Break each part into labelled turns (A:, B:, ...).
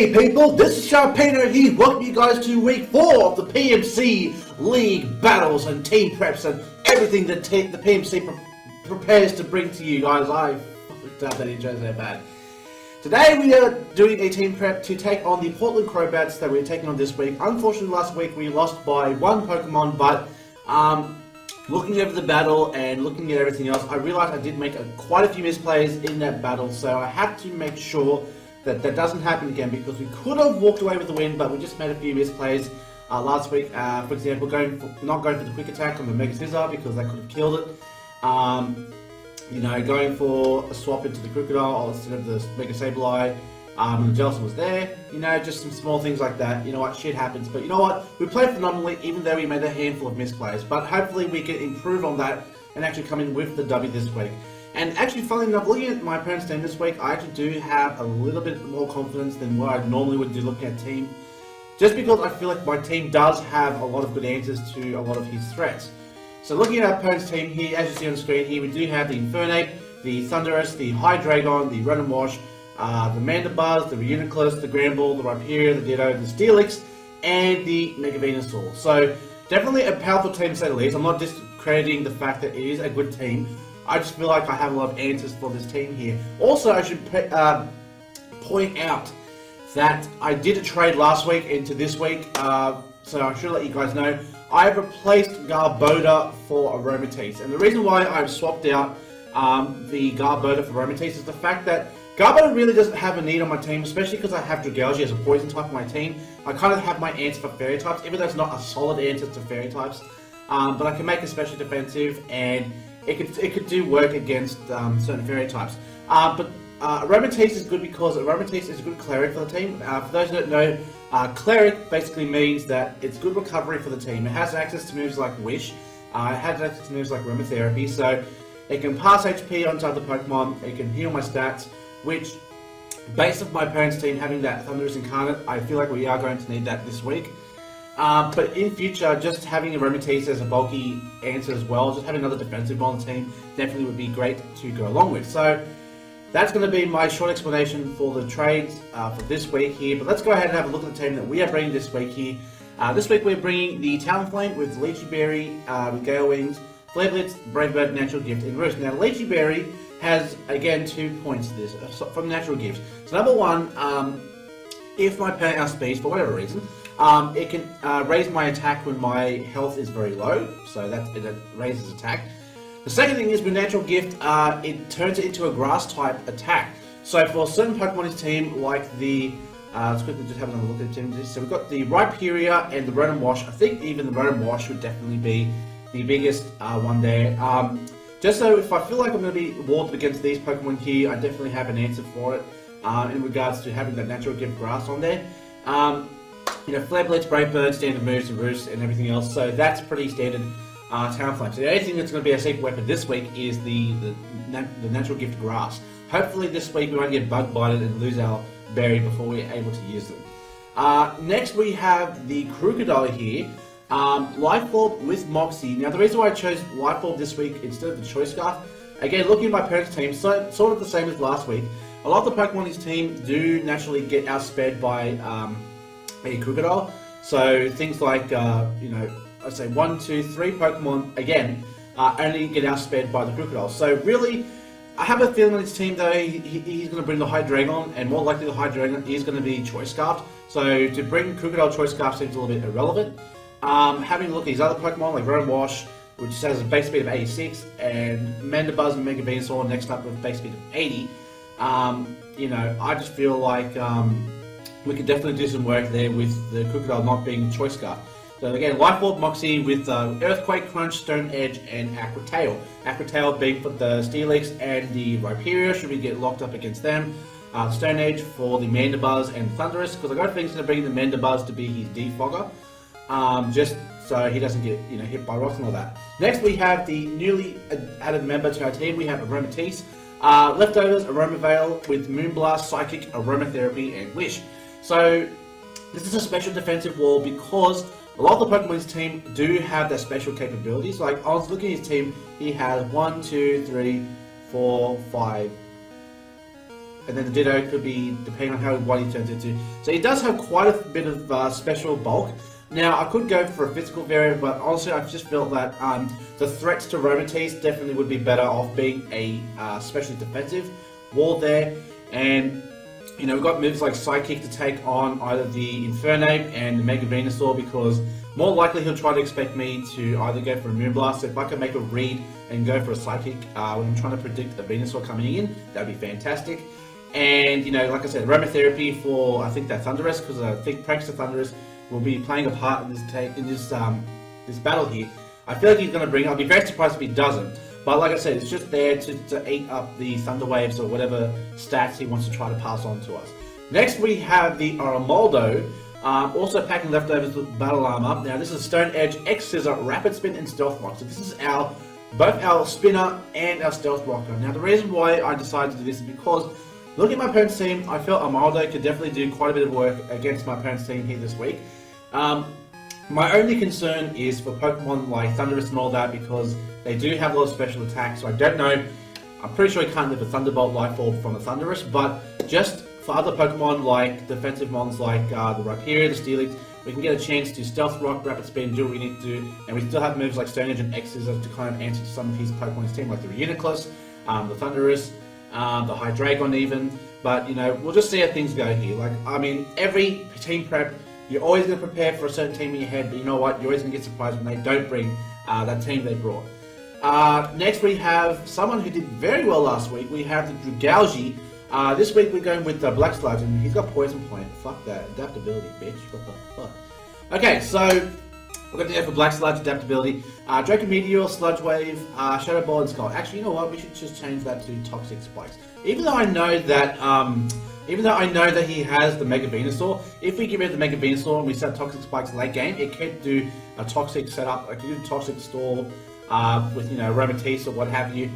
A: Hey people, this is Sharpino here, welcome you guys to week 4 of the PMC League battles and team preps and everything that the PMC prepares to bring to you guys. I fucked up that intro so bad. Today we are doing a team prep to take on the Portland Crobats that we're taking on this week. Unfortunately last week we lost by one Pokemon, but looking over the battle and looking at everything else, I realized I did make quite a few misplays in that battle, so I had to make sure that doesn't happen again, because we could have walked away with the win, but we just made a few misplays last week. For example, not going for the quick attack on the Mega Scissor because that could have killed it. Going for a swap into the Krookodile instead of the Mega Sableye. The Jelson was there. Just some small things like that. You know what, shit happens. But you know what, we played phenomenally, even though we made a handful of misplays. But hopefully we can improve on that and actually come in with the W this week. And actually, funnily enough, looking at my opponent's team this week, I actually do have a little bit more confidence than what I normally would do looking at team. Just because I feel like my team does have a lot of good answers to a lot of his threats. So looking at our opponent's team here, as you see on the screen here, we do have the Infernape, the Thunderous, the Hydreigon, the Run and Wash, the Mandibuzz, the Reuniclus, the Granbull, the Rhyperior, the Ditto, the Steelix, and the Mega Venusaur. So definitely a powerful team to say the least. I'm not discrediting the fact that it is a good team. I just feel like I have a lot of answers for this team here. Also, I should point out that I did a trade last week into this week, so I should let you guys know. I have replaced Garbodor for Aromatisse, and the reason why I've swapped out the Garbodor for Aromatisse is the fact that Garbodor really doesn't have a need on my team, especially because I have Dragalge as a poison type on my team. I kind of have my answer for fairy types, even though it's not a solid answer to fairy types. But I can make it especially defensive, and it could do work against certain fairy types. But Aromatisse is good because Aromatisse is a good cleric for the team. For those who don't know, cleric basically means that it's good recovery for the team. It has access to moves like Wish, it has access to moves like Aromatherapy, so it can pass HP onto other Pokemon, it can heal my stats, which, based off my opponent's team having that Thunderous Incarnate, I feel like we are going to need that this week. But in future, just having Aromatisse as a bulky answer as well, just having another defensive on the team, definitely would be great to go along with. So that's going to be my short explanation for the trades for this week here. But let's go ahead and have a look at the team that we are bringing this week here. This week we're bringing the Talonflame with Leechy Berry, with Gale Wings, Flare Blitz, Brave Bird, Natural Gift, and Roost. Now Leechy Berry has, again, 2 points to this from Natural Gift. So number one, if my opponent outspeeds for whatever reason, it can raise my attack when my health is very low, so it raises attack. The second thing is with Natural Gift, it turns it into a grass type attack. So for certain Pokemon in his team, like the, let's quickly just have another look at the team. So we've got the Rhyperior and the Run and Wash. I think even the Run and Wash would definitely be the biggest one there. Just so if I feel like I'm going to be walled against these Pokemon here, I definitely have an answer for it in regards to having that Natural Gift grass on there. Flare Blitz, Brave Bird, standard moves, and Roost, and everything else. So that's pretty standard Talonflame. So the only thing that's going to be a secret weapon this week is the Natural Gift Grass. Hopefully this week we won't get bug bited and lose our berry before we're able to use them. Next we have the Krookodiles here. Life Orb with Moxie. Now the reason why I chose Life Orb this week instead of the Choice Scarf, again looking at my opponent's team, sort of the same as last week. A lot of the Pokemon in his team do naturally get outsped by a Krookodile. So things like, I'd say 1, 2, 3 Pokemon, again, only get outsped by the Krookodiles. So really, I have a feeling on his team though, he's going to bring the Hydreigon, and more likely the Hydreigon is going to be Choice Scarfed. So to bring Krookodile Choice Scarf seems a little bit irrelevant. Having a look at his other Pokemon like Run and Wash, which has a base speed of 86, and Mandibuzz and Mega Venusaur next up with base speed of 80. I just feel like we could definitely do some work there with the Krookodile not being Choice Scarf. So again, Life Orb, Moxie with Earthquake, Crunch, Stone Edge, and Aqua Tail. Aqua Tail being for the Steelix and the Rhyperior, should we get locked up against them. Stone Edge for the Mandibuzz and Thunderous, because I got a feeling he's going to bring the Mandibuzz to be his defogger. Just so he doesn't get hit by rocks and all that. Next we have the newly added member to our team. We have Aromatisse. Leftovers, Aromavale with Moonblast, Psychic, Aromatherapy, and Wish. So this is a special defensive wall because a lot of the Pokemon in his team do have their special capabilities. Like I was looking at his team, he has 1, 2, 3, 4, 5, and then the Ditto could be depending on what he turns into. So he does have quite a bit of special bulk. Now, I could go for a physical variant, but honestly, I just felt that the threats to Romatees definitely would be better off being a specially defensive wall there. And, you know, we've got moves like Psychic to take on either the Infernape and the Mega Venusaur, because more likely he'll try to expect me to either go for a Moonblast. So if I can make a read and go for a Psychic when I'm trying to predict a Venusaur coming in, that'd be fantastic. And, you know, like I said, Aromatherapy for, I think, that Thundurus, because I think Prankster Thundurus will be playing a part in this battle here. I feel like he's going to bring it. I'll be very surprised if he doesn't. But like I said, it's just there to eat up the Thunder Waves or whatever stats he wants to try to pass on to us. Next we have the Armaldo, also packing leftovers with Battle Armor. Now this is Stone Edge, X Scissor, Rapid Spin, and Stealth Rock. So this is both our Spinner and our Stealth Rocker. Now the reason why I decided to do this is because looking at my opponent's team, I felt Armaldo could definitely do quite a bit of work against my opponent's team here this week. My only concern is for Pokemon like Thundurus and all that, because they do have a lot of special attacks, so I don't know. I'm pretty sure he can't live a Thunderbolt Life Orb from a Thundurus, but just for other Pokemon like defensive mons like the Rhyperior, the Steelix, we can get a chance to Stealth Rock, Rapid Spin, do what we need to do, and we still have moves like Stone Edge and X Scissors to kind of answer to some of his Pokemon's team, like the Reuniclus, the Thundurus, the Hydreigon even. But, you know, we'll just see how things go here. Like, I mean, every team prep, you're always going to prepare for a certain team in your head, but you know what? You're always going to get surprised when they don't bring that team they brought. Next, we have someone who did very well last week. We have the Dragalge. This week, we're going with Black Sludge, and he's got Poison Point. Fuck that. Adaptability, bitch. What the fuck? Okay, so we're going to go for Black Sludge, Adaptability. Draco Meteor, Sludge Wave, Shadow Ball, and Skull. Actually, you know what? We should just change that to Toxic Spikes. Even though I know that he has the Mega Venusaur, if we get rid of the Mega Venusaur and we set Toxic Spikes late game, it could do a Toxic setup, like you do Toxic Stall with, you know, Romatees or what have you.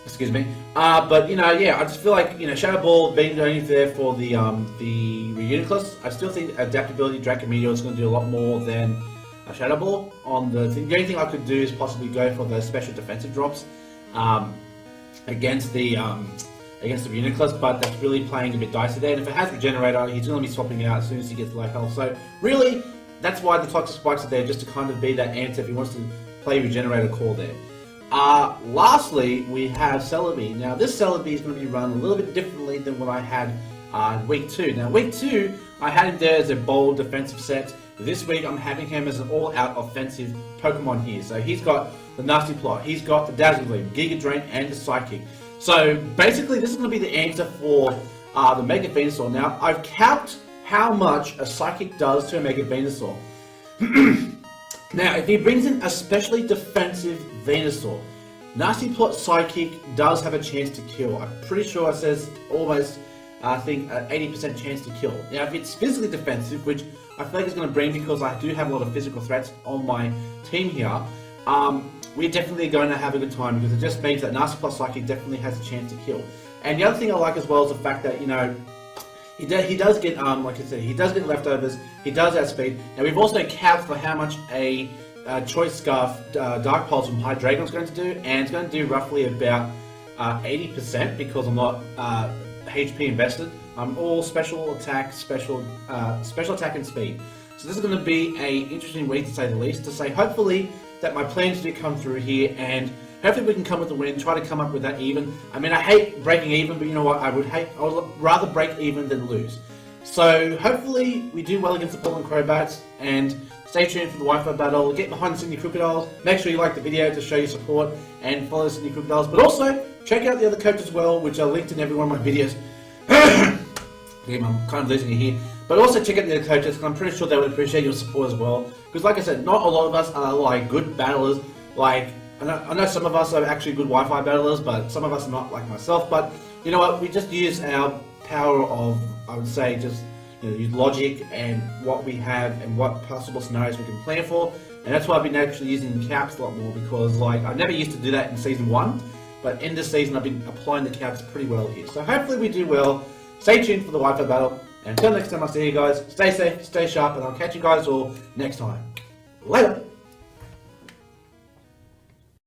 A: Excuse me. But, you know, yeah, I just feel like, you know, Shadow Ball being only there for the Reuniclus, I still think Adaptability Draco Meteor is going to do a lot more than a Shadow Ball on the thing. The only thing I could do is possibly go for those special defensive drops against the Reuniclus, but that's really playing a bit dicey there. And if it has Regenerator, he's going to be swapping it out as soon as he gets low health. So really, that's why the Toxic Spikes are there, just to kind of be that answer if he wants to play Regenerator Core there. Lastly, we have Celebi. Now this Celebi is going to be run a little bit differently than what I had week 2. Now week 2, I had him there as a bold defensive set. This week, I'm having him as an all-out offensive Pokemon here. So he's got the Nasty Plot, he's got the Dazzle Gleam, Giga Drain, and the Psychic. So basically, this is going to be the answer for the Mega Venusaur. Now, I've calced how much a Psychic does to a Mega Venusaur. Now, if he brings in a specially defensive Venusaur, Nasty Plot Psychic does have a chance to kill. I'm pretty sure it says almost, I think, 80% chance to kill. Now, if it's physically defensive, which I feel like it's going to bring because I do have a lot of physical threats on my team here, we're definitely going to have a good time, because it just means that Nasty Plot Psychic definitely has a chance to kill. And the other thing I like as well is the fact that, you know, he does get, like I said, he does get leftovers, he does outspeed, and we've also capped for how much a Choice Scarf Dark Pulse from Hydreigon is going to do, and it's going to do roughly about 80% because I'm not HP invested. I'm all special attack, special attack and speed. So this is going to be an interesting week to say the least. To say hopefully that my plans do come through here, and hopefully we can come with a win. Try to come up with that even. I mean, I hate breaking even, but you know what? I would rather break even than lose. So hopefully we do well against the Portland Crobats, and stay tuned for the Wi-Fi battle. Get behind the Sydney Krookodiles. Make sure you like the video to show your support and follow the Sydney Krookodiles. But also check out the other coaches as well, which are linked in every one of my videos. I'm kind of losing it here. But also check out the other coaches, because I'm pretty sure they would appreciate your support as well. Because like I said, not a lot of us are like good battlers. Like, I know some of us are actually good Wi-Fi battlers, but some of us are not, like myself. But you know what? We just use our power of, I would say, just, you know, use logic and what we have and what possible scenarios we can plan for. And that's why I've been actually using caps a lot more, because like I never used to do that in season 1, but in this season I've been applying the caps pretty well here. So hopefully we do well. Stay tuned for the Wi-Fi battle, and until next time, I'll see you guys. Stay safe, stay sharp, and I'll catch you guys all next time. Later!